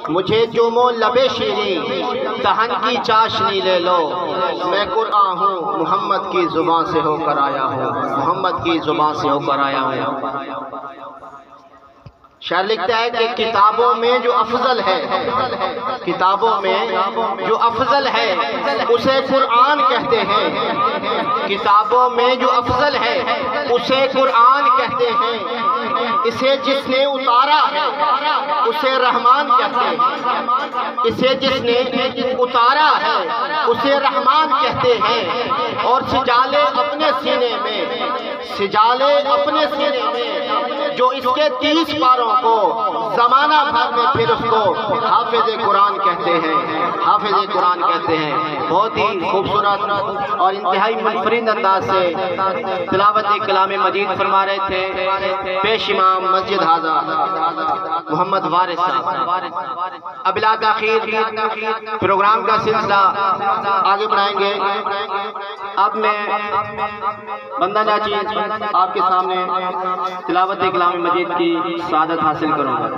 مجھے چومو لبے شیریں دہن کی چاشنی لے لو، میں قرآن ہوں محمد کی زبان سے ہو کر آیا ہوں، محمد کی زبان سے ہو کر آیا ہوں۔ شاعر لکھتا ہے کہ کتابوں میں جو افضل ہے، کتابوں میں جو افضل ہے اسے قرآن کہتے ہیں، کتابوں میں جو افضل ہے اسے قرآن کہتے ہیں، اسے جس نے اتارا ہے اسے رحمان کہتے ہیں، اسے جس نے اتارا ہے اسے رحمان کہتے ہیں، اور سجالے اپنے سینے میں، سجالے اپنے سینے میں جو اس کے 30 پاروں کو زمانہ بھر میں پھر اس کو حافظ قرآن کہتے ہیں، حافظ قرآن کہتے ہیں۔ بہت ہی خوبصورت اور انتہائی منفرد انداز سے تلاوت کلام مجید فرما رہے تھے پیش امام مسجد حاضہ محمد وارث صاحب۔ اب بلا تاخیر پروگرام کا سلسلہ آگے بڑھائیں گے۔ اب میں بندہ ناچیز آپ کے سامنے تلاوت کلام مجید کی سعادت حاصل کروں گا۔